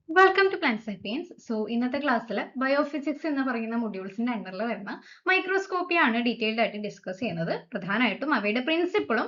Welcome to plant science. ഇന്നത്തെ ക്ലാസ്സിൽ biophysics എന്ന് പറയുന്ന മൊഡ്യൂൾസിന്റെ അണ്ടറിൽ വരുന്ന മൈക്രോസ്കോപ്പിയാണ് ഡീറ്റെയിൽഡ് ആയിട്ട് ഡിസ്കസ് ചെയ്യുന്നത്. പ്രധാനമായിട്ടും അവയുടെ പ്രിൻസിപ്പിളും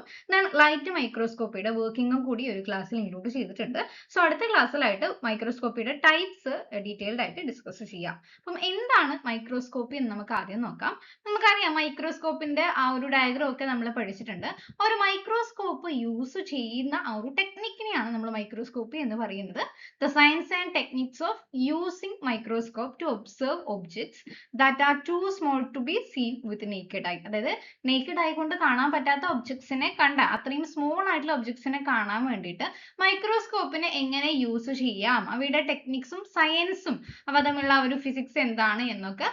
ലൈറ്റ് മൈക്രോസ്കോപ്പിയുടെ വർക്കിംഗും കൂടി ഒരു ക്ലാസ്സിൽ ഇൻക്ലൂഡ് ചെയ്തിട്ടുണ്ട്. അടുത്ത ക്ലാസ്സിലായിട്ട് മൈക്രോസ്കോപ്പിയുടെ ടൈപ്സ് ഡീറ്റെയിൽഡ് ആയിട്ട് ഡിസ്കസ് ചെയ്യാം. അപ്പം എന്താണ് മൈക്രോസ്കോപ്പി എന്ന് നമുക്ക് ആദ്യം നോക്കാം. നമുക്കറിയാം മൈക്രോസ്കോപ്പിന്റെ ആ ഒരു ഡയഗ്രം ഒക്കെ നമ്മൾ പഠിച്ചിട്ടുണ്ട്. ഒരു മൈക്രോസ്കോപ്പ് യൂസ് ചെയ്യുന്ന ആ ഒരു ടെക്നിക്കിനെയാണ് നമ്മൾ മൈക്രോസ്കോപ്പി എന്ന് പറയുന്നത്. The science and techniques of using microscope to observe objects that are too small to be seen with naked eye. അതായത് naked eye കൊണ്ട് കാണാൻ പറ്റാത്ത ഒബ്ജക്ട്സിനെ അത്രയും സ്മോൾ ആയിട്ടുള്ള ഒബ്ജക്ട്സിനെ കാണാൻ വേണ്ടിയിട്ട് മൈക്രോസ്കോപ്പിനെ എങ്ങനെ യൂസ് ചെയ്യാം, അവയുടെ ടെക്നിക്സും സയൻസും അവ തമ്മിലുള്ള ഒരു ഫിസിക്സ് എന്താണ് എന്നൊക്കെ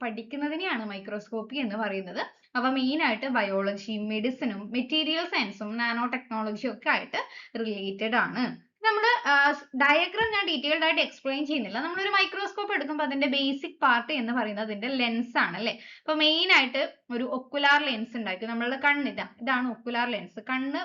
പഠിക്കുന്നതിനെയാണ് മൈക്രോസ്കോപ്പി എന്ന് പറയുന്നത്. അവ മെയിൻ ആയിട്ട് ബയോളജി, മെഡിസിനും മെറ്റീരിയൽ സയൻസും നാനോ ടെക്നോളജിയും ഒക്കെ ആയിട്ട് റിലേറ്റഡ് ആണ്. നമ്മൾ ഡയഗ്രാം ഞാൻ ഡീറ്റെയിൽഡ് ആയിട്ട് എക്സ്പ്ലെയിൻ ചെയ്യുന്നില്ല. നമ്മളൊരു മൈക്രോസ്കോപ്പ് എടുക്കുമ്പോൾ അതിന്റെ ബേസിക് പാർട്ട് എന്ന് പറയുന്നത് അതിന്റെ ലെൻസ് ആണ് അല്ലേ. അപ്പൊ മെയിൻ ആയിട്ട് ഒരു ഒക്കുലാർ ലെൻസ് ഉണ്ടായിരിക്കും. നമ്മളുടെ കണ്ണ് ഇതാണ് ഒക്കുലാർ ലെൻസ്. കണ്ണ്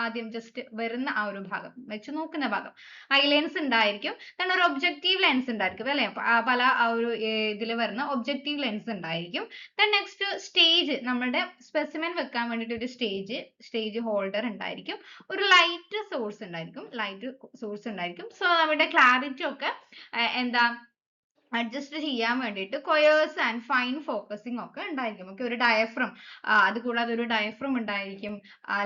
ആദ്യം ജസ്റ്റ് വരുന്ന ആ ഒരു ഭാഗം വെച്ച് നോക്കുന്ന ഭാഗം ഐ ലെൻസ് ഉണ്ടായിരിക്കും. then ഒരു ഒബ്ജക്റ്റീവ് ലെൻസ് ഉണ്ടായിരിക്കും അല്ലെ. പല ആ ഒരു ഇതിൽ വരുന്ന ഒബ്ജക്റ്റീവ് ലെൻസ് ഉണ്ടായിരിക്കും. then നെക്സ്റ്റ് സ്റ്റേജ്, നമ്മുടെ സ്പെസിമെൻ വെക്കാൻ വേണ്ടിയിട്ട് ഒരു സ്റ്റേജ് ഹോൾഡർ ഉണ്ടായിരിക്കും. ഒരു ലൈറ്റ് സോഴ്സ് ഉണ്ടായിരിക്കും. നമ്മുടെ ക്ലാരിറ്റി ഒക്കെ അഡ്ജസ്റ്റ് ചെയ്യാൻ വേണ്ടിയിട്ട് കൊയേഴ്സ് ആൻഡ് ഫൈൻ ഫോക്കസിംഗ് ഒക്കെ ഉണ്ടായിരിക്കും. ഒരു ഡയഫ്രം, അതുകൂടാതെ ഒരു ഡയഫ്രം ഉണ്ടായിരിക്കും.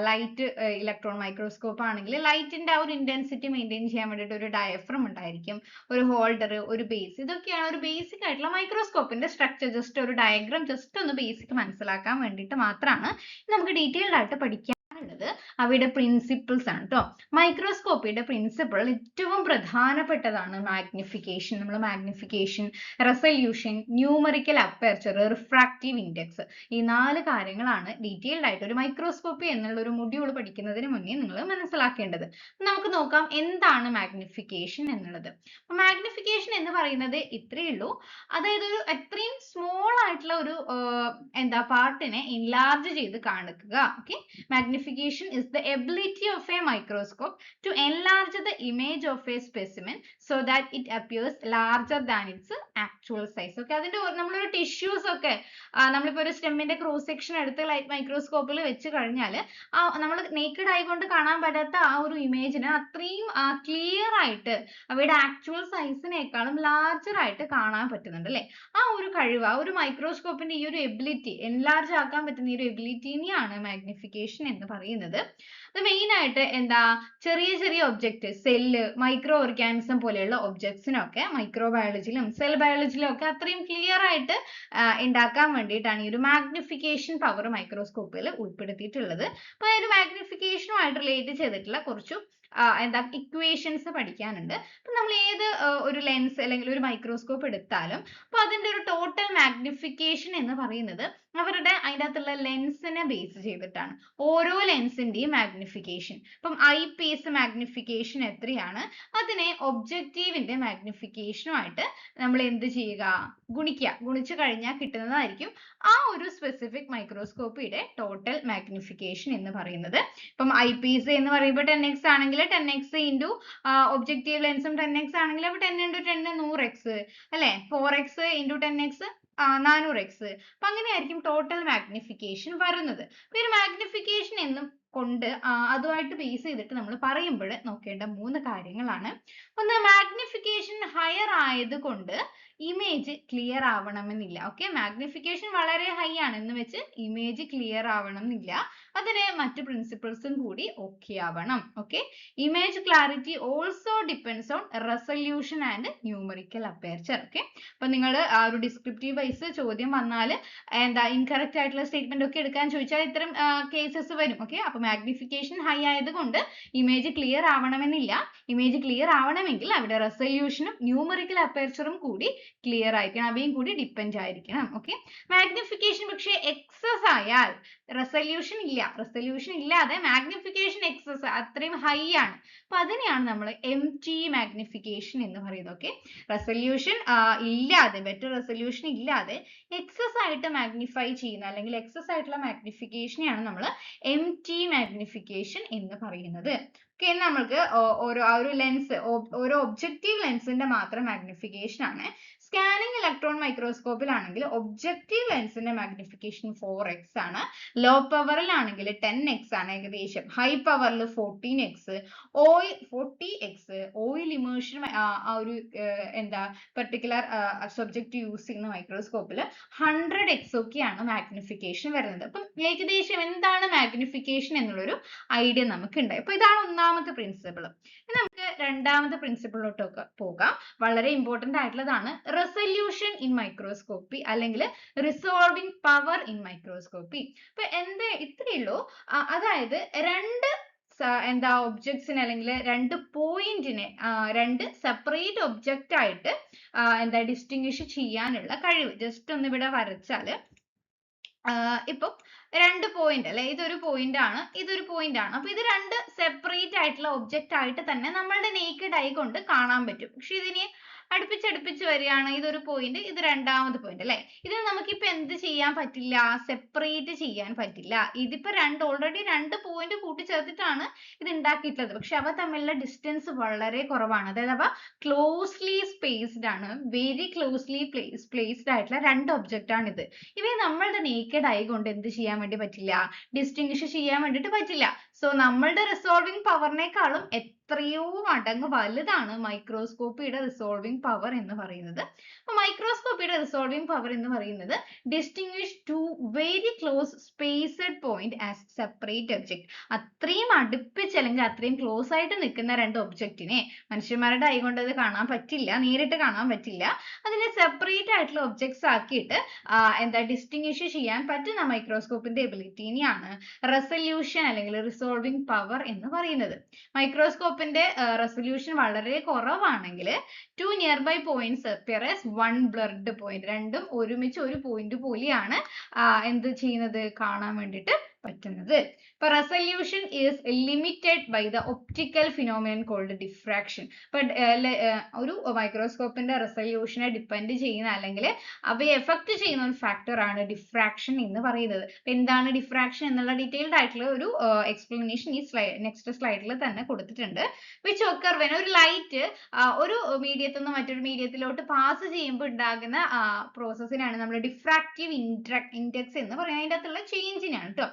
ലൈറ്റ് ഇലക്ട്രോൺ മൈക്രോസ്കോപ്പ് ആണെങ്കിൽ ലൈറ്റിന്റെ ആ ഒരു ഇന്റൻസിറ്റി മെയിൻറ്റെയിൻ ചെയ്യാൻ വേണ്ടിയിട്ട് ഒരു ഡയഫ്രം ഉണ്ടായിരിക്കും. ഒരു ഹോൾഡർ, ഒരു ബേസ്, ഇതൊക്കെയാണ് ഒരു ബേസിക് ആയിട്ടുള്ള മൈക്രോസ്കോപ്പിന്റെ സ്ട്രക്ചർ. ജസ്റ്റ് ഒരു ഡയഗ്രാം ജസ്റ്റ് ഒന്ന് ബേസിക് മനസ്സിലാക്കാൻ വേണ്ടിയിട്ട് മാത്രമാണ് നമുക്ക് ഡീറ്റെയിൽഡ് ആയിട്ട് പഠിക്കാൻ ഉള്ളത്. അവയുടെ പ്രിൻസിപ്പിൾസ് ആണ് കേട്ടോ. മൈക്രോസ്കോപ്പിയുടെ പ്രിൻസിപ്പിൾ ഏറ്റവും പ്രധാനപ്പെട്ടതാണ് മാഗ്നിഫിക്കേഷൻ. നമ്മൾ magnification, resolution, numerical aperture, refractive index, ഈ 4 കാര്യങ്ങളാണ് ഡീറ്റെയിൽഡ് ആയിട്ട് ഒരു മൈക്രോസ്കോപ്പി എന്നുള്ള ഒരു മൊഡ്യൂൾ പഠിക്കുന്നതിന് മുന്നേ നിങ്ങൾ മനസ്സിലാക്കേണ്ടത്. നമുക്ക് നോക്കാം എന്താണ് മാഗ്നിഫിക്കേഷൻ എന്നുള്ളത്. മാഗ്നിഫിക്കേഷൻ എന്ന് പറയുന്നത് ഇത്രയേ ഉള്ളൂ. അതായത് ഒരു അത്രയും സ്മോൾ ആയിട്ടുള്ള ഒരു പാർട്ടിനെ enlarge ചെയ്ത് കാണിക്കുക. Okay. Magnification is the ability of a microscope to enlarge the image of a specimen so that it appears larger than its actual size. Okay, അതിന്റെ നമ്മളൊരു ടിഷ്യൂസ് ഒക്കെ നമ്മളിപ്പോ ഒരു സ്റ്റെമ്മിന്റെ ക്രോസ് സെക്ഷൻ എടുത്ത് ലൈറ്റ് മൈക്രോസ്കോപ്പിൽ വെച്ച് കഴിഞ്ഞാൽ നമ്മൾ നേക്കഡ് ആയി കൊണ്ട് കാണാൻ പറ്റാത്ത ആ ഒരു ഇമേജിനെ അത്രയും ക്ലിയർ ആയിട്ട് അവയുടെ ആക്ച്വൽ സൈസിനേക്കാളും ലാർജർ ആയിട്ട് കാണാൻ പറ്റുന്നുണ്ട് അല്ലെ. ആ ഒരു കഴിവ്, ആ ഒരു മൈക്രോസ്കോപ്പിന്റെ ഈ ഒരു എബിലിറ്റി, എൻലാർജ് ആക്കാൻ പറ്റുന്ന ഈ ഒരു എബിലിറ്റിനെയാണ് മാഗ്നിഫിക്കേഷൻ എന്ന് പറയുന്നത്. അത് മെയിൻ ആയിട്ട് ചെറിയ ചെറിയ ഒബ്ജക്റ്റ്, സെല്ല്, മൈക്രോ ഓർഗാനിസം പോലെയുള്ള ഒബ്ജക്ട്സിനൊക്കെ മൈക്രോബയോളജിയിലും സെൽ ബയോളജിയിലും ഒക്കെ അത്രയും ക്ലിയർ ആയിട്ട് ഉണ്ടാക്കാൻ വേണ്ടിയിട്ടാണ് ഈ ഒരു മാഗ്നിഫിക്കേഷൻ പവർ മൈക്രോസ്കോപ്പിൽ ഉൾപ്പെടുത്തിയിട്ടുള്ളത്. അപ്പൊ ആ ഒരു മാഗ്നിഫിക്കേഷനുമായിട്ട് റിലേറ്റ് ചെയ്തിട്ടുള്ള കുറച്ചു ഇക്വേഷൻസ് പഠിക്കാനുണ്ട്. അപ്പൊ നമ്മൾ ഏത് ഒരു ലെൻസ് അല്ലെങ്കിൽ ഒരു മൈക്രോസ്കോപ്പ് എടുത്താലും അപ്പൊ അതിന്റെ ഒരു ടോട്ടൽ മാഗ്നിഫിക്കേഷൻ എന്ന് പറയുന്നത് അവരുടെ അതിൻ്റെ അകത്തുള്ള ലെൻസിനെ ബേസ് ചെയ്തിട്ടാണ്. ഓരോ ലെൻസിന്റെയും മാഗ്നിഫിക്കേഷൻ. ഇപ്പം ഐ പീസ് മാഗ്നിഫിക്കേഷൻ എത്രയാണ്, അതിനെ ഒബ്ജക്റ്റീവിന്റെ മാഗ്നിഫിക്കേഷനുമായിട്ട് നമ്മൾ എന്ത് ചെയ്യുക, ഗുണിച്ചു കഴിഞ്ഞാൽ കിട്ടുന്നതായിരിക്കും ആ ഒരു സ്പെസിഫിക് മൈക്രോസ്കോപ്പിയുടെ ടോട്ടൽ മാഗ്നിഫിക്കേഷൻ എന്ന് പറയുന്നത്. ഇപ്പം ഐ പീസ് എന്ന് പറയുമ്പോൾ 10x ആണെങ്കിൽ 10x ഇൻറ്റു ഒബ്ജക്റ്റീവ് ലെൻസും 10x ആണെങ്കിൽ അപ്പോൾ 10 × 10 100x അല്ലെ. 4x into 10x 400x. അപ്പൊ അങ്ങനെയായിരിക്കും ടോട്ടൽ മാഗ്നിഫിക്കേഷൻ വരുന്നത്. അപ്പൊ ഒരു മാഗ്നിഫിക്കേഷൻ എന്നും കൊണ്ട് അതുമായിട്ട് ബേസ് ചെയ്തിട്ട് നമ്മൾ പറയുമ്പോൾ നോക്കേണ്ട 3 കാര്യങ്ങളാണ്. ഒന്ന്, മാഗ്നിഫിക്കേഷൻ ഹയർ ആയതുകൊണ്ട് ഇമേജ് ക്ലിയർ ആവണമെന്നില്ല. ഓക്കെ, മാഗ്നിഫിക്കേഷൻ വളരെ ഹൈ ആണ് എന്ന് വെച്ച് ഇമേജ് ക്ലിയർ ആവണമെന്നില്ല. അതിന് മറ്റു പ്രിൻസിപ്പിൾസും കൂടി ഓക്കെ ആവണം. Okay, image clarity also depends on resolution and numerical aperture. Okay, അപ്പൊ നിങ്ങൾ ആ ഒരു ഡിസ്ക്രിപ്റ്റീവ് വൈസ് ചോദ്യം വന്നാൽ ഇൻകറക്റ്റ് ആയിട്ടുള്ള സ്റ്റേറ്റ്മെന്റ് ഒക്കെ എടുക്കാൻ ചോദിച്ചാൽ ഇത്തരം കേസസ് വരും. ഓക്കെ, അപ്പൊ മാഗ്നിഫിക്കേഷൻ ഹൈ ആയതുകൊണ്ട് ഇമേജ് ക്ലിയർ ആവണമെന്നില്ല. ഇമേജ് ക്ലിയർ ആവണമെങ്കിൽ അവിടെ റെസല്യൂഷനും ന്യൂമറിക്കൽ അപ്പർച്ചറും കൂടി ക്ലിയർ ആയിരിക്കണം, അവയും കൂടി ഡിപ്പെൻഡ് ആയിരിക്കണം. ഓക്കെ, മാഗ്നിഫിക്കേഷൻ പക്ഷേ എക്സസ് ആയാൽ, റെസല്യൂഷൻ ഇല്ലാതെ മാഗ്നിഫിക്കേഷൻ എക്സസ് അത്രയും ഹൈ ആണ്, അപ്പൊ അതിനെയാണ് നമ്മൾ empty മാഗ്നിഫിക്കേഷൻ എന്ന് പറയുന്നത്. ഓക്കെ, റെസല്യൂഷൻ ഇല്ലാതെ, ബെറ്റർ റെസല്യൂഷൻ ഇല്ലാതെ എക്സസ് ആയിട്ട് മാഗ്നിഫൈ ചെയ്യുന്ന അല്ലെങ്കിൽ എക്സസ് ആയിട്ടുള്ള മാഗ്നിഫിക്കേഷനെയാണ് നമ്മൾ empty മാഗ്നിഫിക്കേഷൻ എന്ന് പറയുന്നത്. ഓക്കെ, നമ്മൾക്ക് ഒരു ലെൻസ്, ഓരോ ഒബ്ജക്റ്റീവ് ലെൻസിന്റെ മാത്രം മാഗ്നിഫിക്കേഷൻ ആണ്. സ്കാനിങ് ഇലക്ട്രോൺ മൈക്രോസ്കോപ്പിലാണെങ്കിൽ ഒബ്ജക്റ്റീവ് ലെൻസിന്റെ മാഗ്നിഫിക്കേഷൻ 4x ആണ്. ലോ പവറിലാണെങ്കിൽ 10x ആണ് ഏകദേശം. ഹൈ പവറിൽ 14x, 40x. ഓയിൽ ഇമേഴ്ഷൻ ആ ഒരു എന്താ പെർട്ടിക്കുലർ സബ്ജക്റ്റ് യൂസ് ചെയ്യുന്ന മൈക്രോസ്കോപ്പിൽ 100x ഒക്കെയാണ് മാഗ്നിഫിക്കേഷൻ വരുന്നത്. അപ്പം ഏകദേശം എന്താണ് മാഗ്നിഫിക്കേഷൻ എന്നുള്ളൊരു ഐഡിയ നമുക്ക് ഉണ്ട്. അപ്പൊ ഇതാണ് ഒന്നാമത്തെ പ്രിൻസിപ്പിൾ. നമുക്ക് രണ്ടാമത്തെ പ്രിൻസിപ്പിളിലോട്ടൊക്കെ പോകാം. വളരെ ഇമ്പോർട്ടന്റ് ആയിട്ടുള്ളതാണ് റെസൊല്യൂഷൻ ഇൻ മൈക്രോസ്കോപ്പി അല്ലെങ്കിൽ റിസോൾവിംഗ് പവർ ഇൻ മൈക്രോസ്കോപ്പി. അപ്പൊ ഇത്രയേ ഉള്ളൂ. അതായത് രണ്ട് ഒബ്ജക്ട്സിനെ അല്ലെങ്കിൽ രണ്ട് പോയിന്റിനെ രണ്ട് സെപ്പറേറ്റ് ഒബ്ജക്റ്റ് ആയിട്ട് ഡിസ്റ്റിങ്വിഷ് ചെയ്യാനുള്ള കഴിവ്. ജസ്റ്റ് ഒന്ന് ഇവിടെ വരച്ചാല് ഇപ്പൊ രണ്ട് പോയിന്റ് അല്ലെ, ഇതൊരു പോയിന്റ് ആണ്, ഇതൊരു പോയിന്റ് ആണ്. അപ്പൊ ഇത് രണ്ട് സെപ്പറേറ്റ് ആയിട്ടുള്ള ഒബ്ജക്റ്റ് ആയിട്ട് തന്നെ നമ്മളുടെ നേക്കഡ് ഐ കൊണ്ട് കാണാൻ പറ്റും. പക്ഷെ ഇതിനെ അടുപ്പിച്ചടുപ്പിച്ച് വരികയാണ്. ഇതൊരു പോയിന്റ്, ഇത് രണ്ടാമത് പോയിന്റ് അല്ലെ. ഇതിന് നമുക്കിപ്പോ എന്ത് ചെയ്യാൻ പറ്റില്ല? സെപ്പറേറ്റ് ചെയ്യാൻ പറ്റില്ല. ഇതിപ്പോ ഓൾറെഡി രണ്ട് പോയിന്റ് കൂട്ടിച്ചേർത്തിട്ടാണ് ഇത് ഉണ്ടാക്കിയിട്ടുള്ളത്. പക്ഷെ അവ തമ്മിലുള്ള ഡിസ്റ്റൻസ് വളരെ കുറവാണ്. അതായത് അവ ക്ലോസ്ലി സ്പേസ്ഡ് ആണ്, വെരി ക്ലോസ്ലി പ്ലേസ്ഡ് ആയിട്ടുള്ള രണ്ട് ഒബ്ജക്റ്റ് ആണ് ഇത്. ഇവയെ നമ്മളുടെ നേക്കഡ് ഐ കൊണ്ട് എന്ത് ചെയ്യാൻ വേണ്ടി പറ്റില്ല? ഡിസ്റ്റിങ്വിഷ് ചെയ്യാൻ വേണ്ടിയിട്ട് പറ്റില്ല. സോ നമ്മളുടെ റിസോൾവിംഗ് പവറിനേക്കാളും എത്രയോ മടങ്ങ് വലുതാണ് മൈക്രോസ്കോപ്പിയുടെ റിസോൾവിംഗ് പവർ എന്ന് പറയുന്നത്. അപ്പൊ മൈക്രോസ്കോപ്പിയുടെ റിസോൾവിംഗ് പവർ എന്ന് പറയുന്നത് distinguish to very close spaced point as separate object. അത്രയും അടുപ്പിച്ച് അല്ലെങ്കിൽ അത്രയും ക്ലോസ് ആയിട്ട് നിൽക്കുന്ന രണ്ട് ഒബ്ജക്റ്റിനെ മനുഷ്യന്മാരുടെ ഐ കൊണ്ട് അത് കാണാൻ പറ്റില്ല, നേരിട്ട് കാണാൻ പറ്റില്ല. അതിനെ സെപ്പറേറ്റ് ആയിട്ടുള്ള ഒബ്ജക്ട്സ് ആക്കിയിട്ട് ഡിസ്റ്റിങ്വിഷ് ചെയ്യാൻ പറ്റുന്ന മൈക്രോസ്കോപ്പിന്റെ എബിലിറ്റിനെയാണ് റെസൊല്യൂഷൻ അല്ലെങ്കിൽ റിസോൾവിംഗ് പവർ എന്ന് പറയുന്നത്. മൈക്രോസ്കോപ്പിന്റെ റെസൊല്യൂഷൻ വളരെ കുറവാണെങ്കിൽ 2 nearby points appear as one blurred point. രണ്ടും ഒരുമിച്ച് ഒരു പോയിന്റ് പോലെയാണ് എന്ത് ചെയ്യുന്നത്? കാണാൻ വേണ്ടിയിട്ട് പറ്റുന്നത്. ഇപ്പൊ resolution is limited by the optical phenomenon called diffraction. ഇപ്പൊ ഒരു മൈക്രോസ്കോപ്പിന്റെ റെസൊല്യൂഷനെ ഡിപ്പെൻഡ് ചെയ്യുന്ന അല്ലെങ്കിൽ അവയെ എഫക്ട് ചെയ്യുന്ന ഒരു ഫാക്ടർ ആണ് ഡിഫ്രാക്ഷൻ എന്ന് പറയുന്നത്. എന്താണ് ഡിഫ്രാക്ഷൻ എന്നുള്ള ഡീറ്റെയിൽഡ് ആയിട്ടുള്ള ഒരു എക്സ്പ്ലനേഷൻ ഈ നെക്സ്റ്റ് സ്ലൈഡിൽ തന്നെ കൊടുത്തിട്ടുണ്ട്. which occur when ഒരു ലൈറ്റ് ഒരു മീഡിയത്തിൽ നിന്ന് മറ്റൊരു മീഡിയത്തിലോട്ട് പാസ് ചെയ്യുമ്പോൾ ഉണ്ടാകുന്ന പ്രോസസ്സിനാണ് നമ്മൾ ഡിഫ്രാക്റ്റീവ് ഇൻഡെക്സ് എന്ന് പറയുന്നത്. അതിൻ്റെ അകത്തുള്ള ചേഞ്ചിനാണ് കേട്ടോ.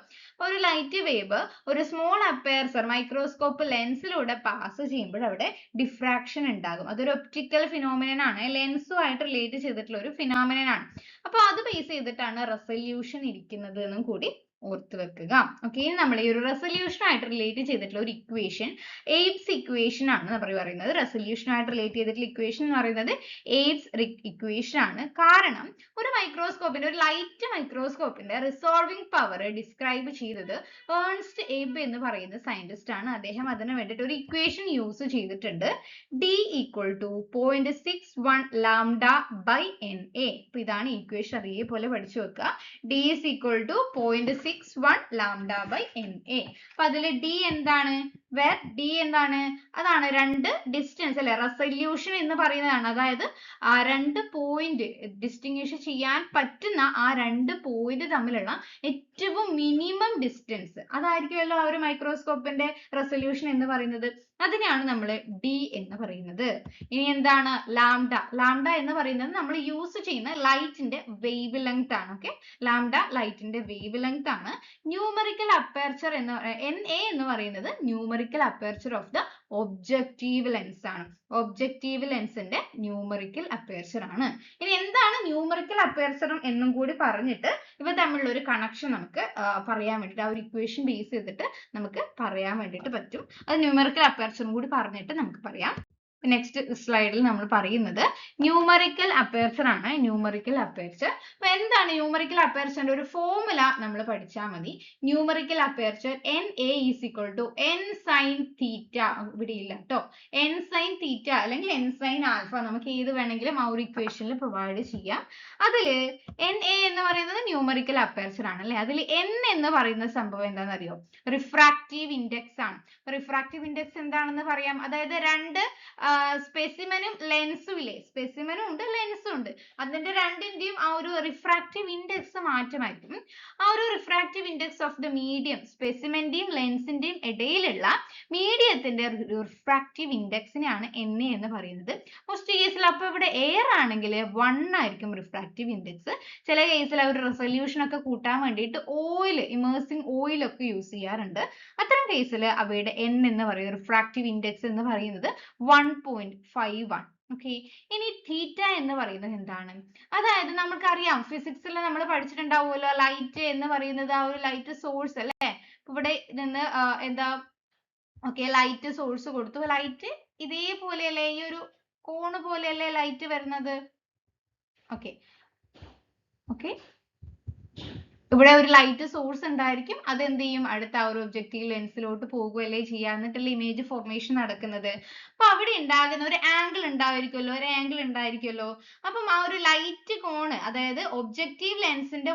ഒരു ലൈറ്റ് വേവ് ഒരു സ്മോൾ അപ്പേർച്ചർ മൈക്രോസ്കോപ്പ് ലെൻസിലൂടെ പാസ് ചെയ്യുമ്പോൾ അവിടെ ഡിഫ്രാക്ഷൻ ഉണ്ടാകും. അതൊരു ഒപ്റ്റിക്കൽ ഫിനോമിനൻ ആണ്, ലെൻസുമായിട്ട് റിലേറ്റ് ചെയ്തിട്ടുള്ള ഒരു ഫിനോമിനൻ ആണ്. അപ്പൊ അത് ബേസ് ചെയ്തിട്ടാണ് റെസൊല്യൂഷൻ ഇരിക്കുന്നത് എന്നും കൂടി ഓർത്ത് വെക്കുക. ഓക്കെ, നമ്മൾ ഈ ഒരു റെസൊല്യൂഷൻ ആയിട്ട് റിലേറ്റ് ചെയ്തിട്ടുള്ള ഒരു ഇക്വേഷൻ എയ്ബ്സ് ഇക്വേഷൻ ആണ് നമ്മൾ പറയുന്നത്. റെസൊല്യൂഷൻ ആയിട്ട് റിലേറ്റ് ചെയ്തിട്ടുള്ള ഇക്വേഷൻ എന്ന് പറയുന്നത് എയ്ബ്സ് ഇക്വേഷൻ ആണ്. കാരണം ഒരു മൈക്രോസ്കോപ്പിന്റെ, ഒരു ലൈറ്റ് മൈക്രോസ്കോപ്പിന്റെ റിസോൾവിംഗ് പവർ ഡിസ്ക്രൈബ് ചെയ്തത് ഏൺസ്റ്റ് എയ്ബ് എന്ന് പറയുന്ന സയന്റിസ്റ്റ് ആണ്. അദ്ദേഹം അതിന് വേണ്ടിയിട്ട് ഒരു ഇക്വേഷൻ യൂസ് ചെയ്തിട്ടുണ്ട്. D equal to 0.61 lambda by NA. അപ്പൊ ഇതാണ് ഇക്വേഷൻ, അതേപോലെ പഠിച്ചു വെക്കുക. D is equal to 0.61 lambda by NA. അപ്പൊ അതിൽ D എന്താണ്? D എന്താണ്? അതാണ് രണ്ട് ഡിസ്റ്റൻസ് അല്ലെ, റെസൊല്യൂഷൻ എന്ന് പറയുന്നതാണ്. അതായത് ആ രണ്ട് പോയിന്റ് ഡിസ്റ്റിങ്വിഷ് ചെയ്യാൻ പറ്റുന്ന ആ രണ്ട് പോയിന്റ് തമ്മിലുള്ള ഏറ്റവും മിനിമം ഡിസ്റ്റൻസ്, അതായിരിക്കുമല്ലോ ആ ഒരു മൈക്രോസ്കോപ്പിന്റെ റെസൊല്യൂഷൻ എന്ന് പറയുന്നത്. അതിനെയാണ് നമ്മൾ D എന്ന് പറയുന്നത്. ഇനി എന്താണ് ലാംഡ? ലാംഡ എന്ന് പറയുന്നത് നമ്മൾ യൂസ് ചെയ്യുന്ന ലൈറ്റിന്റെ വേവ് ലെങ്ത് ആണ്. ഓക്കെ, ലാംഡ ലൈറ്റിന്റെ വേവ് ലെങ്ത് ആണ്. ന്യൂമറിക്കൽ അപ്പേർച്ചർ എന്ന് NA എന്ന് പറയുന്നത് numerical aperture of the objective lens ആണ്. ഒബ്ജക്റ്റീവ് ലെൻസിന്റെ ന്യൂമറിക്കൽ അപ്പേർച്ചർ ആണ്. ഇനി എന്താണ് ന്യൂമറിക്കൽ അപ്പേർച്ചർ എന്നും കൂടി പറഞ്ഞിട്ട് ഇവ തമ്മിലുള്ള ഒരു കണക്ഷൻ നമുക്ക് പറയാൻ വേണ്ടിയിട്ട്, ആ ഒരു ഇക്വേഷൻ ബേസ് ചെയ്തിട്ട് നമുക്ക് പറയാൻ വേണ്ടിയിട്ട് പറ്റും. അത് ന്യൂമറിക്കൽ അപ്പേർച്ചറും കൂടി പറഞ്ഞിട്ട് നമുക്ക് പറയാം. നെക്സ്റ്റ് സ്ലൈഡിൽ നമ്മൾ പറയുന്നത് ന്യൂമറിക്കൽ അപ്പേർച്ചർ ആണ്. ന്യൂമറിക്കൽ അപ്പേർച്ചർ, അപ്പൊ എന്താണ് ന്യൂമറിക്കൽ അപ്പേർച്ചറിന്റെ ഒരു ഫോർമുല നമ്മൾ പഠിച്ചാൽ മതി. Numerical aperture NA is equal to n sin theta. ഇവിടെ ഇല്ല കേട്ടോ, n sin theta അല്ലെങ്കിൽ n sin alpha, നമുക്ക് ഏത് വേണമെങ്കിലും ആ ഒരു ഇക്വേഷനിൽ പ്രൊവൈഡ് ചെയ്യാം. അതില് NA എന്ന് പറയുന്നത് ന്യൂമറിക്കൽ അപ്പേർച്ചർ ആണ് അല്ലെ. അതിൽ N എന്ന് പറയുന്ന സംഭവം എന്താണെന്ന് അറിയോ? റിഫ്രാക്റ്റീവ് ഇൻഡെക്സ് ആണ്. റിഫ്രാക്റ്റീവ് ഇൻഡെക്സ് എന്താണെന്ന് പറയാം. അതായത് രണ്ട് സ്പെസിമെനും ലെൻസും ഇല്ലേ, സ്പെസിമെനും ഉണ്ട് ലെൻസും ഉണ്ട്, അതിന്റെ രണ്ടിന്റെയും ആ ഒരു റിഫ്രാക്റ്റീവ് ഇൻഡെക്സ് മാറ്റമായിരിക്കും. ആ ഒരു refractive index of the medium, സ്പെസിമെന്റെയും ലെൻസിന്റെയും ഇടയിലുള്ള മീഡിയത്തിന്റെ റിഫ്രാക്റ്റീവ് ഇൻഡെക്സിനെയാണ് NA എന്ന് പറയുന്നത്. മോസ്റ്റ് കേസിൽ അപ്പൊ ഇവിടെ എയർ ആണെങ്കിൽ 1 ആയിരിക്കും റിഫ്രാക്റ്റീവ് ഇൻഡെക്സ്. ചില കേസിൽ അവർ റെസൊല്യൂഷൻ ഒക്കെ കൂട്ടാൻ വേണ്ടിയിട്ട് ഓയിൽ, ഇമേഴ്സിംഗ് ഓയിൽ ഒക്കെ യൂസ് ചെയ്യാറുണ്ട്. അത്തരം കേസിൽ അവയുടെ N എന്ന് പറയുന്നത്, റിഫ്രാക്റ്റീവ് ഇൻഡെക്സ് എന്ന് പറയുന്നത് 1.51. ഓക്കെ, ഇനി തീറ്റ എന്ന് പറയുന്നത് എന്താണ്? അതായത് നമുക്കറിയാം ഫിസിക്സിൽ നമ്മൾ പഠിച്ചിട്ടുണ്ടാവുമല്ലോ, ലൈറ്റ് എന്ന് പറയുന്നത് ആ ഒരു ലൈറ്റ് സോഴ്സ് അല്ലേ. ഇവിടെ നിന്ന് എന്താ, ഓക്കെ, ലൈറ്റ് സോഴ്സ് കൊടുത്തു, ലൈറ്റ് ഇതേപോലെയല്ലേ, ഈ ഒരു കോണ് പോലെയല്ലേ ലൈറ്റ് വരുന്നത്. ഓക്കെ ഓക്കെ, ഇവിടെ ഒരു ലൈറ്റ് സോഴ്സ് ഉണ്ടായിരിക്കും, അത് എന്ത് ചെയ്യും, അടുത്ത ആ ഒരു ഒബ്ജക്റ്റീവ് ലെൻസിലോട്ട് പോകുകയല്ലേ ചെയ്യുക, എന്നിട്ടുള്ള ഇമേജ് ഫോർമേഷൻ നടക്കുന്നത്. അപ്പൊ അവിടെ ഉണ്ടാകുന്ന ഒരു ആംഗിൾ ഉണ്ടായിരിക്കുമല്ലോ, അപ്പം ആ ഒരു ലൈറ്റ് കോണ്, അതായത് ഒബ്ജക്റ്റീവ് ലെൻസിന്റെ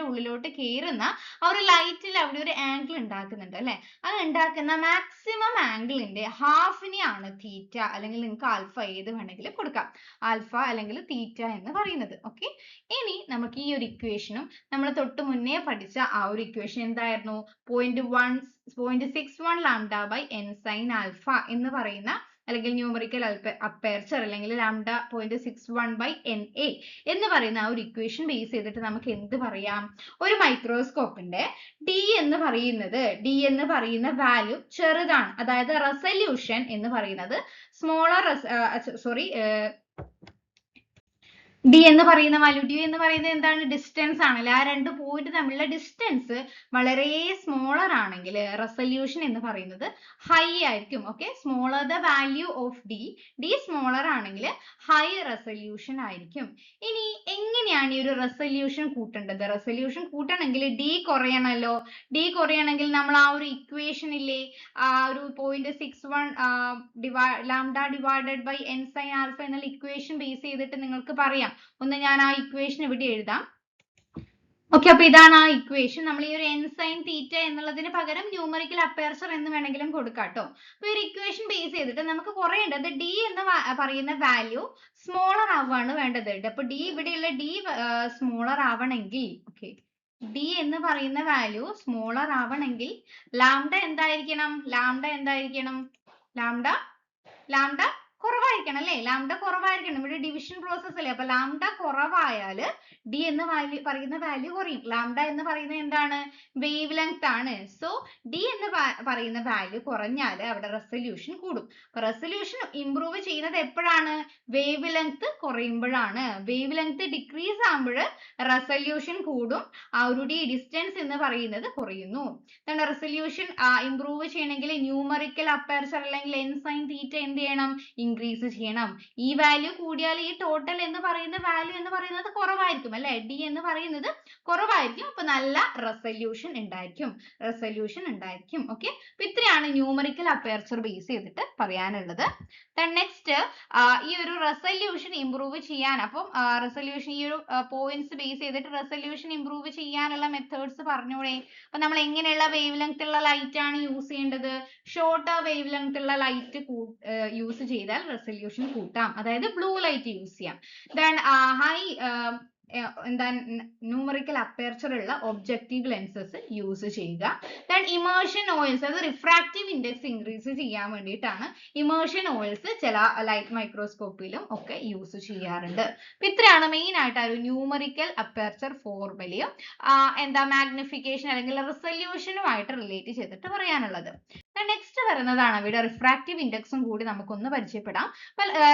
ഉള്ളിലോട്ട് കയറുന്ന ആ ഒരു ലൈറ്റിൽ അവിടെ ഒരു ആംഗിൾ ഉണ്ടാക്കുന്നുണ്ട് അല്ലെ. അത് ഉണ്ടാക്കുന്ന മാക്സിമം ആംഗിളിന്റെ ഹാഫിനെയാണ് തീറ്റ, അല്ലെങ്കിൽ നിങ്ങൾക്ക് ആൽഫ ഏത് വേണമെങ്കിലും കൊടുക്കാം, ആൽഫ അല്ലെങ്കിൽ തീറ്റ എന്ന് പറയുന്നത്. ഓക്കെ, ഇനി നമുക്ക് ഈ ഒരു ഇക്വേഷനും നമ്മൾ തൊട്ട് മുന്നേ പഠിച്ച ആ ഒരു ഇക്വേഷൻ എന്തായിരുന്നു, 0.61 lambda by n sine alpha എന്ന് പറയുന്ന, അല്ലെങ്കിൽ ന്യൂമറിക്കൽ അപ്പേർച്ചർ, അല്ലെങ്കിൽ ലാംഡ 0.61 ബൈ NA എന്ന് പറയുന്ന ആ ഒരു ഇക്വേഷൻ ബേസ് ചെയ്തിട്ട് നമുക്ക് എന്ത് പറയാം, ഒരു മൈക്രോസ്കോപ്പിന്റെ D എന്ന് പറയുന്ന വാല്യൂ ചെറുതാണ്, അതായത് റെസല്യൂഷൻ എന്ന് പറയുന്നത് സ്മോളർ, D എന്ന് പറയുന്ന വാല്യൂ, D എന്ന് പറയുന്നത് എന്താണ്, ഡിസ്റ്റൻസ് ആണല്ലേ. ആ രണ്ട് പോയിന്റ് തമ്മിലുള്ള ഡിസ്റ്റൻസ് വളരെ സ്മോളർ ആണെങ്കിൽ റെസല്യൂഷൻ എന്ന് പറയുന്നത് ഹൈ ആയിരിക്കും. Okay, smaller the value of D smaller ആണെങ്കിൽ ഹൈ റെസല്യൂഷൻ ആയിരിക്കും. ഇനി എങ്ങനെയാണ് ഈ ഒരു റെസല്യൂഷൻ കൂട്ടേണ്ടത്? റെസല്യൂഷൻ കൂട്ടണമെങ്കിൽ D കുറയണമല്ലോ. D കുറയണമെങ്കിൽ നമ്മൾ ആ ഒരു ഇക്വേഷൻ ഇല്ലേ, ആ ഒരു 0.61 lambda divided by n sine alpha എന്നുള്ള ഇക്വേഷൻ ബേസ് ചെയ്തിട്ട് നിങ്ങൾക്ക് പറയാം. ഒന്ന് ഞാൻ ആ ഇക്വേഷൻ ഇവിടെ എഴുതാം. ഓക്കെ, അപ്പൊ ഇതാണ് ആ ഇക്വേഷൻ. നമ്മൾ ഈ ഒരു n സൈൻ തീറ്റ എന്നുള്ളതിന് പകരം ന്യൂമറിക്കൽ അപ്പേർച്ചർ എന്ന് വേണമെങ്കിലും കൊടുക്കാം കേട്ടോ. അപ്പൊ ഈ ഒരു ഇക്വേഷൻ ബേസ് ചെയ്തിട്ട് നമുക്ക് കുറയേണ്ടത് D എന്ന് പറയുന്ന വാല്യൂ സ്മോളർ ആവുകയാണ് വേണ്ടത്. അപ്പൊ D, ഇവിടെയുള്ള D സ്മോളർ ആവണമെങ്കിൽ, ഓക്കെ, D എന്ന് പറയുന്ന വാല്യൂ സ്മോളർ ആവണമെങ്കിൽ ലാംഡ എന്തായിരിക്കണം, ലാംഡ കുറവായിരിക്കണം അല്ലേ, ലാംഡ കുറവായിരിക്കണം. ഇവിടെ ഡിവിഷൻ പ്രോസസ് അല്ലേ, അപ്പൊ ലാംഡ കുറവായാൽ D എന്ന് പറയുന്ന വാല്യൂ കുറയും. ലാംഡ എന്ന് പറയുന്നത് എന്താണ്, വേവ് ലെങ്ത് ആണ്. സോ D എന്ന് പറയുന്ന വാല്യൂ കുറഞ്ഞാൽ അവിടെ റെസല്യൂഷൻ കൂടും. അപ്പൊ റെസല്യൂഷൻ ഇംപ്രൂവ് ചെയ്യുന്നത് എപ്പോഴാണ്, വേവ് ലെങ്ത് കുറയുമ്പോഴാണ്. വേവ് ലെങ്ത് ഡിക്രീസ് ആകുമ്പോൾ റെസല്യൂഷൻ കൂടും, ആ ഒരു ഡിസ്റ്റൻസ് എന്ന് പറയുന്നത് കുറയുന്നു. റെസല്യൂഷൻ ഇംപ്രൂവ് ചെയ്യണമെങ്കിൽ ന്യൂമറിക്കൽ അപ്പേർച്ചർ അല്ലെങ്കിൽ n സൈൻ തീറ്റ എന്ത് ചെയ്യണം, ഇൻക്രീസ് ചെയ്യണം. ഈ വാല്യൂ കൂടിയാൽ ഈ ടോട്ടൽ എന്ന് പറയുന്ന വാല്യൂ എന്ന് പറയുന്നത് കുറവായിരിക്കും അല്ലെ, D എന്ന് പറയുന്നത് കുറവായിരിക്കും. അപ്പൊ നല്ല റെസല്യൂഷൻ ഉണ്ടായിരിക്കും. ഓക്കെ, അപ്പൊ ഇത്രയാണ് ന്യൂമറിക്കൽ അപ്പേർച്ചർ ബേസ് ചെയ്തിട്ട് പറയാനുള്ളത്. നെക്സ്റ്റ്, ഈ ഒരു റെസല്യൂഷൻ ഇംപ്രൂവ് ചെയ്യാൻ, അപ്പം റെസല്യൂഷൻ ഈ ഒരു പോയിന്റ്സ് ബേസ് ചെയ്തിട്ട് റെസല്യൂഷൻ ഇംപ്രൂവ് ചെയ്യാനുള്ള മെത്തേഡ്സ് പറഞ്ഞൂടെ. അപ്പൊ നമ്മൾ എങ്ങനെയുള്ള വേവ് ലെങ്ത് ഉള്ള ലൈറ്റ് ആണ് യൂസ് ചെയ്യേണ്ടത്, ഷോർട്ടർ വേവ് ലെങ്ത് ഉള്ള ലൈറ്റ് യൂസ് ചെയ്താൽ റെസല്യൂഷൻ കൂട്ടാം, അതായത് ബ്ലൂ ലൈറ്റ് യൂസ് ചെയ്യാം. ദെൻ ഹൈ ന്യൂമറിക്കൽ അപ്പേർച്ചർ ഉള്ള ഒബ്ജക്റ്റീവ് ലെൻസസ് യൂസ് ചെയ്യുക. ദെൻ ഇമേർഷൻ ഓയിൽസ്, അത് റിഫ്രാക്റ്റീവ് ഇൻഡെക്സ് ഇൻക്രീസ് ചെയ്യാൻ വേണ്ടിയിട്ടാണ് ഇമേർഷൻ ഓയിൽസ് ചില ലൈറ്റ് മൈക്രോസ്കോപ്പിലും ഒക്കെ യൂസ് ചെയ്യാറുണ്ട്. അപ്പൊ ഇത്രയാണ് മെയിൻ ആയിട്ട് ആ ഒരു ന്യൂമറിക്കൽ അപ്പേർച്ചർ ഫോർമുലയും മാഗ്നിഫിക്കേഷൻ അല്ലെങ്കിൽ റെസല്യൂഷനുമായിട്ട് റിലേറ്റ് ചെയ്തിട്ട് പറയാനുള്ളത്. നെക്സ്റ്റ് വരുന്നതാണ് ഇവിടെ റിഫ്രാക്റ്റീവ് ഇൻഡെക്സും കൂടി നമുക്കൊന്ന് പരിചയപ്പെടാം.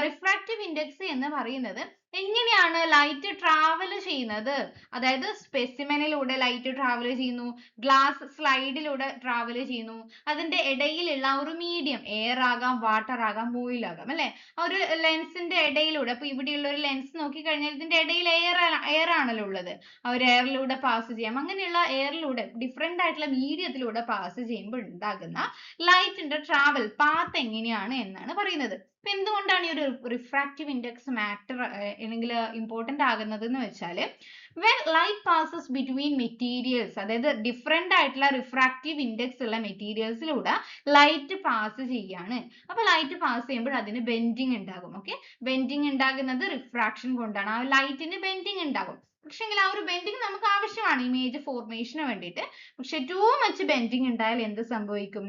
റിഫ്രാക്റ്റീവ് ഇൻഡെക്സ് എന്ന് പറയുന്നത് എങ്ങനെയാണ് ലൈറ്റ് ട്രാവൽ ചെയ്യുന്നത്, അതായത് സ്പെസിമെനിലൂടെ ലൈറ്റ് ട്രാവൽ ചെയ്യുന്നു, ഗ്ലാസ് സ്ലൈഡിലൂടെ ട്രാവൽ ചെയ്യുന്നു, അതിന്റെ ഇടയിലുള്ള ഒരു മീഡിയം, എയർ ആകാം, വാട്ടർ ആകാം, ഓയിൽ ആകാം അല്ലെ, ആ ഒരു ലെൻസിന്റെ ഇടയിലൂടെ, അപ്പൊ ഇവിടെയുള്ള ഒരു ലെൻസ് നോക്കിക്കഴിഞ്ഞാൽ ഇതിന്റെ ഇടയിൽ എയർ ആണല്ലോ ഉള്ളത്, ആ ഒരു എയറിലൂടെ പാസ് ചെയ്യാം. അങ്ങനെയുള്ള എയറിലൂടെ ഡിഫറെന്റ് ആയിട്ടുള്ള മീഡിയത്തിലൂടെ പാസ് ചെയ്യുമ്പോൾ ഉണ്ടാകുന്ന ലൈറ്റിന്റെ ട്രാവൽ പാത്ത് എങ്ങനെയാണ് എന്നാണ് പറയുന്നത്. അപ്പൊ എന്തുകൊണ്ടാണ് ഈ ഒരു റിഫ്രാക്റ്റീവ് ഇൻഡെക്സ് മാറ്റർ അല്ലെങ്കിൽ ഇമ്പോർട്ടന്റ് ആകുന്നത് എന്ന് വെച്ചാൽ when light passes between materials, അതായത് ഡിഫറെന്റ് ആയിട്ടുള്ള റിഫ്രാക്റ്റീവ് ഇൻഡെക്സ് ഉള്ള മെറ്റീരിയൽസിലൂടെ ലൈറ്റ് പാസ് ചെയ്യാണ്. അപ്പൊ ലൈറ്റ് പാസ് ചെയ്യുമ്പോൾ അതിന് ബെൻഡിങ് ഉണ്ടാകും. ഓക്കെ, ബെൻഡിങ് ഉണ്ടാകുന്നത് റിഫ്രാക്ഷൻ കൊണ്ടാണ്. ആ ലൈറ്റിന് ബെൻഡിങ് ഉണ്ടാകും. പക്ഷെങ്കിൽ ആ ഒരു ബെൻഡിങ് നമുക്ക് ആവശ്യമാണ് ഇമേജ് ഫോർമേഷന് വേണ്ടിയിട്ട്. പക്ഷെ ടൂ മച്ച് ബെൻഡിങ് ഉണ്ടായാൽ എന്ത് സംഭവിക്കും?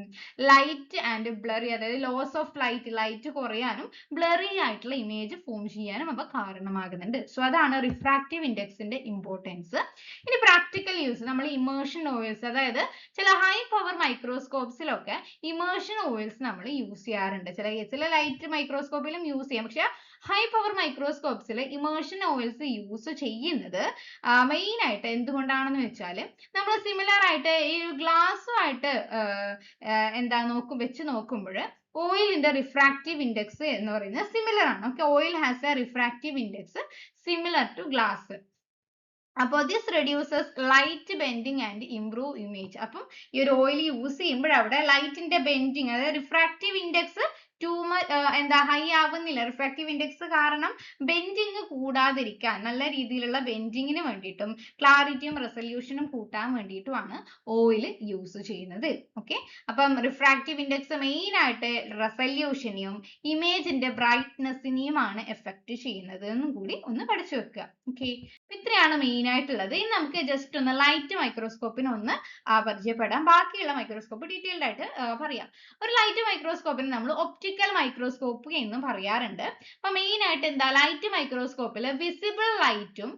ലൈറ്റ് ആൻഡ് ബ്ലറി, അതായത് ലോസ് ഓഫ് ലൈറ്റ് കുറയാനും ബ്ലറി ആയിട്ടുള്ള ഇമേജ് ഫോം ചെയ്യാനും അവ കാരണമാകുന്നുണ്ട്. സോ അതാണ് റിഫ്രാക്റ്റീവ് ഇൻഡെക്സിന്റെ ഇമ്പോർട്ടൻസ്. ഇനി പ്രാക്ടിക്കൽ യൂസ്, നമ്മൾ ഇമേർഷൻ ഓയിൽസ്, അതായത് ചില ഹൈ പവർ മൈക്രോസ്കോപ്സിലൊക്കെ ഇമേർഷൻ ഓയിൽസ് നമ്മൾ യൂസ് ചെയ്യാറുണ്ട്. ചില ലൈറ്റ് മൈക്രോസ്കോപ്പിലും യൂസ് ചെയ്യാം. പക്ഷെ ഹൈ പവർ മൈക്രോസ്കോപ്സിൽ ഇമേർഷൻ ഓയിൽസ് യൂസ് ചെയ്യുന്നത് മെയിൻ ആയിട്ട് എന്തുകൊണ്ടാണെന്ന് വെച്ചാൽ നമ്മൾ സിമിലർ ആയിട്ട് ഈ ഗ്ലാസ്സുമായിട്ട് വെച്ച് നോക്കുമ്പോൾ ഓയിലിന്റെ റിഫ്രാക്റ്റീവ് ഇൻഡെക്സ് എന്ന് പറയുന്നത് സിമിലർ ആണ്. Okay, oil has a refractive index similar to glass. അപ്പോൾ this reduces light bending and improve image. അപ്പം ഈ ഒരു ഓയിൽ യൂസ് ചെയ്യുമ്പോൾ അവിടെ ലൈറ്റിന്റെ ബെൻഡിങ്, അതായത് റിഫ്രാക്റ്റീവ് ഇൻഡെക്സ് ഹൈ ആവുന്നില്ല. റിഫ്രാക്റ്റീവ് ഇൻഡെക്സ് കാരണം ബെൻഡിങ് കൂടാതിരിക്കാൻ, നല്ല രീതിയിലുള്ള ബെൻഡിങ്ങിന് വേണ്ടിയിട്ടും ക്ലാരിറ്റിയും റെസൊല്യൂഷനും കൂട്ടാൻ വേണ്ടിയിട്ടുമാണ് ഓയിൽ യൂസ് ചെയ്യുന്നത്. ഓക്കെ, അപ്പം റിഫ്രാക്റ്റീവ് ഇൻഡെക്സ് മെയിൻ ആയിട്ട് റെസൊല്യൂഷനെയും ഇമേജിന്റെ ബ്രൈറ്റ്നെസ്സിനെയുമാണ് എഫക്ട് ചെയ്യുന്നത് എന്നും കൂടി ഒന്ന് പഠിച്ചു വെക്കുക. ഓക്കെ, ഇത്രയാണ് മെയിൻ ആയിട്ടുള്ളത്. ഇനി നമുക്ക് ജസ്റ്റ് ഒന്ന് ലൈറ്റ് മൈക്രോസ്കോപ്പിനെ ഒന്ന് പരിചയപ്പെടാം. ബാക്കിയുള്ള മൈക്രോസ്കോപ്പ് ഡീറ്റെയിൽഡ് ആയിട്ട് പറയാം. ഒരു ലൈറ്റ് മൈക്രോസ്കോപ്പിന് നമ്മൾ ഒപ്റ്റിക്കൽ മൈക്രോസ്കോപ്പ് എന്നും പറയാറുണ്ട്. അപ്പൊ മെയിൻ ആയിട്ട് ലൈറ്റ് മൈക്രോസ്കോപ്പിൽ വിസിബിൾ ലൈറ്റും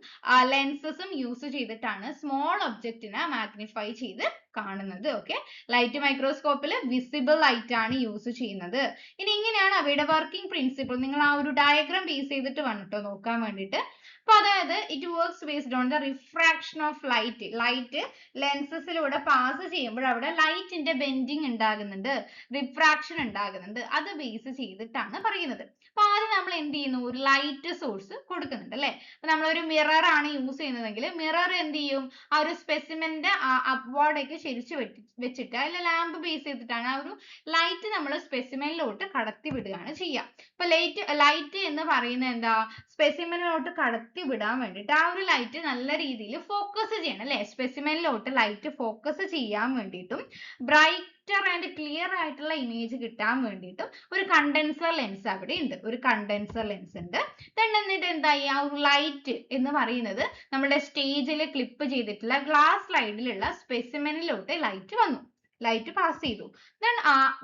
ലെൻസസും യൂസ് ചെയ്തിട്ടാണ് സ്മോൾ ഒബ്ജക്റ്റിനെ മാഗ്നിഫൈ ചെയ്ത് കാണുന്നത്. ഓക്കെ, ലൈറ്റ് മൈക്രോസ്കോപ്പിൽ വിസിബിൾ ലൈറ്റ് ആണ് യൂസ് ചെയ്യുന്നത്. ഇനി ഇങ്ങനെയാണ് അവയുടെ വർക്കിംഗ് പ്രിൻസിപ്പിൾ. നിങ്ങൾ ആ ഒരു ഡയഗ്രാം ബേസ് ചെയ്തിട്ട് വന്നിട്ടോ നോക്കാൻ വേണ്ടിയിട്ട്. അപ്പൊ അതായത് it works based on the refraction of light. Light ലെൻസസിലൂടെ പാസ് ചെയ്യുമ്പോൾ അവിടെ ലൈറ്റിന്റെ ബെൻഡിങ് ഉണ്ടാകുന്നുണ്ട്, റിഫ്രാക്ഷൻ ഉണ്ടാകുന്നുണ്ട്. അത് ബേസ് ചെയ്തിട്ടാണ് പറയുന്നത്. അപ്പൊ ആദ്യം നമ്മൾ എന്ത് ചെയ്യുന്നു? ഒരു ലൈറ്റ് സോഴ്സ് കൊടുക്കുന്നുണ്ട് അല്ലെ. അപ്പൊ നമ്മളൊരു മിറർ ആണ് യൂസ് ചെയ്യുന്നതെങ്കിൽ മിറർ എന്ത് ചെയ്യും? ആ ഒരു സ്പെസിമെന്റെ അപ്വാർഡേക്ക് ശരിച്ചു വെച്ചിട്ട് അതിൽ ലാമ്പ് ബേസ് ചെയ്തിട്ടാണ് ആ ഒരു ലൈറ്റ് നമ്മൾ സ്പെസിമെനിലോട്ട് കടത്തി വിടുകയാണ് ചെയ്യുക. അപ്പൊ ലൈറ്റ് എന്ന് പറയുന്നത് സ്പെസിമെനിലോട്ട് കടത്തി വിടാൻ വേണ്ടിയിട്ട് ആ ഒരു ലൈറ്റ് നല്ല രീതിയിൽ ഫോക്കസ് ചെയ്യണം അല്ലെ. സ്പെസിമെനിലോട്ട് ലൈറ്റ് ഫോക്കസ് ചെയ്യാൻ വേണ്ടിയിട്ടും ബ്രൈറ്റർ ആൻഡ് ക്ലിയർ ആയിട്ടുള്ള ഇമേജ് കിട്ടാൻ വേണ്ടിയിട്ടും ഒരു കണ്ടൻസർ ലെൻസ് അവിടെ ഉണ്ട്. ഒരു കണ്ടൻസർ ലെൻസ് ഉണ്ട്. എന്നിട്ട് എന്തായി? ആ ഒരു ലൈറ്റ് എന്ന് പറയുന്നത് നമ്മുടെ സ്റ്റേജിൽ ക്ലിപ്പ് ചെയ്തിട്ടുള്ള ഗ്ലാസ് സ്ലൈഡിലുള്ള സ്പെസിമെനിലോട്ട് ലൈറ്റ് വന്നു, ലൈറ്റ് പാസ് ചെയ്തു.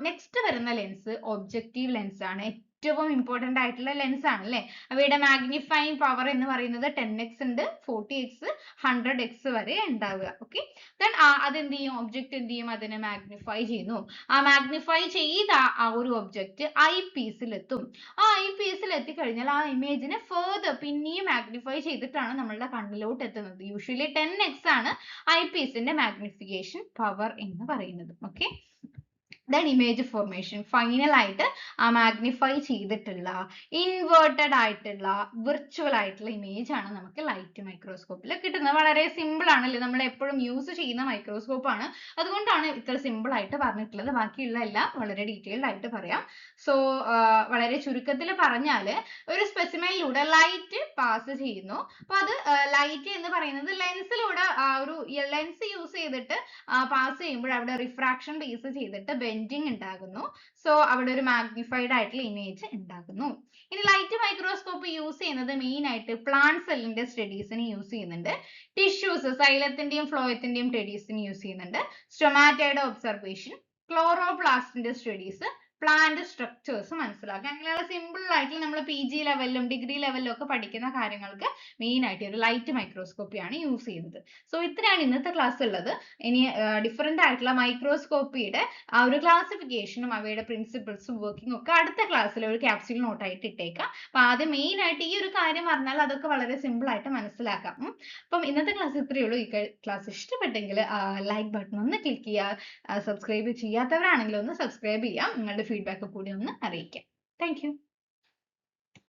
നെക്സ്റ്റ് വരുന്ന ലെൻസ് ഒബ്ജക്റ്റീവ് ലെൻസ് ആണ്. ഏറ്റവും ഇമ്പോർട്ടന്റ് ആയിട്ടുള്ള ലെൻസ് ആണ് അല്ലെ. അവയുടെ മാഗ്നിഫൈങ് പവർ എന്ന് പറയുന്നത് 10x ഉണ്ട്, 40x, 100x വരെ ഉണ്ടാവുക. ഓക്കെ, അതെന്ത് ചെയ്യും? ഒബ്ജക്റ്റ് എന്ത് ചെയ്യും? അതിനെ മാഗ്നിഫൈ ചെയ്യുന്നു. ആ മാഗ്നിഫൈ ചെയ്ത ആ ഒരു ഒബ്ജക്റ്റ് ഐ പീസിൽ എത്തും. ആ ഐ പീസിൽ എത്തിക്കഴിഞ്ഞാൽ ആ ഇമേജിനെ ഫർദർ പിന്നെയും മാഗ്നിഫൈ ചെയ്തിട്ടാണ് നമ്മളുടെ കണ്ണിലോട്ട് എത്തുന്നത്. യൂഷ്വലി 10x ആണ് ഐ പീസിന്റെ മാഗ്നിഫിക്കേഷൻ പവർ എന്ന് പറയുന്നത്. Okay, then image formation. Final ആയിട്ട് ആ മാഗ്നിഫൈ ചെയ്തിട്ടുള്ള ഇൻവേർട്ടഡ് ആയിട്ടുള്ള വിർച്വൽ ആയിട്ടുള്ള ഇമേജ് ആണ് നമുക്ക് ലൈറ്റ് മൈക്രോസ്കോപ്പിൽ കിട്ടുന്നത്. വളരെ സിമ്പിൾ ആണല്ലേ, നമ്മൾ എപ്പോഴും യൂസ് ചെയ്യുന്ന മൈക്രോസ്കോപ്പ് ആണ്. അതുകൊണ്ടാണ് ഇത്ര സിമ്പിൾ ആയിട്ട് പറഞ്ഞിട്ടുള്ളത്. ബാക്കിയുള്ള എല്ലാം വളരെ ഡീറ്റെയിൽഡ് ആയിട്ട് പറയാം. സോ വളരെ ചുരുക്കത്തിൽ പറഞ്ഞാൽ ഒരു സ്പെസിമെനിലൂടെ ലൈറ്റ് പാസ് ചെയ്യുന്നു. അപ്പൊ അത് ലൈറ്റ് എന്ന് പറയുന്നത് ലെൻസിലൂടെ ഒരു ലെൻസ് യൂസ് ചെയ്തിട്ട് പാസ് ചെയ്യുമ്പോൾ അവിടെ റിഫ്രാക്ഷൻ ബേസ് ചെയ്തിട്ട് ബെൻഡിങ് ഉണ്ടാകുന്നു. സോ അവിടെ ഒരു മാഗ്നിഫൈഡ് ആയിട്ടുള്ള ഇമേജ് ഉണ്ടാകുന്നു. ഇനി ലൈറ്റ് മൈക്രോസ്കോപ്പ് യൂസ് ചെയ്യുന്നത് മെയിൻ ആയിട്ട് പ്ലാന്റ് സെല്ലിന്റെ സ്റ്റഡീസിന് യൂസ് ചെയ്യുന്നുണ്ട്. ടിഷ്യൂസ്, സൈലത്തിന്റെയും ഫ്ലോയത്തിന്റെയും സ്റ്റഡീസിന് യൂസ് ചെയ്യുന്നുണ്ട്. സ്റ്റൊമാറ്റയുടെ ഒബ്സർവേഷൻ, ക്ലോറോപ്ലാസ്റ്റിന്റെ സ്റ്റഡീസ്, പ്ലാന്റ് സ്ട്രക്ചേഴ്സ് മനസ്സിലാക്കുക. അങ്ങനെയുള്ള സിമ്പിൾ ആയിട്ട് നമ്മൾ PG ലെവലിലും ഡിഗ്രി ലെവലിലും ഒക്കെ പഠിക്കുന്ന കാര്യങ്ങൾക്ക് മെയിൻ ആയിട്ട് ഒരു ലൈറ്റ് മൈക്രോസ്കോപ്പിയാണ് യൂസ് ചെയ്യുന്നത്. സോ ഇത്രയാണ് ഇന്നത്തെ ക്ലാസ് ഉള്ളത്. ഇനി ഡിഫറെന്റ് ആയിട്ടുള്ള മൈക്രോസ്കോപ്പിയുടെ ആ ഒരു ക്ലാസിഫിക്കേഷനും അവയുടെ പ്രിൻസിപ്പിൾസും വർക്കിംഗ് ഒക്കെ അടുത്ത ക്ലാസ്സിൽ ഒരു ക്യാപ്സ്യൂൾ നോട്ടായിട്ട് ഇട്ടേക്കാം. അപ്പൊ ആദ്യം മെയിൻ ആയിട്ട് ഈ ഒരു കാര്യം പറഞ്ഞാൽ അതൊക്കെ വളരെ സിമ്പിൾ ആയിട്ട് മനസ്സിലാക്കാം. അപ്പം ഇന്നത്തെ ക്ലാസ് ഇത്രയേ ഉള്ളൂ. ഈ ക്ലാസ് ഇഷ്ടപ്പെട്ടെങ്കിൽ ലൈക്ക് ബട്ടൺ ഒന്ന് ക്ലിക്ക് ചെയ്യുക. സബ്സ്ക്രൈബ് ചെയ്യാത്തവരാണെങ്കിൽ ഒന്ന് സബ്സ്ക്രൈബ് ചെയ്യാം. നിങ്ങളുടെ ഫീഡ്ബാക്ക് കൂടി ഒന്ന് അറിയിക്കാം. Thank you.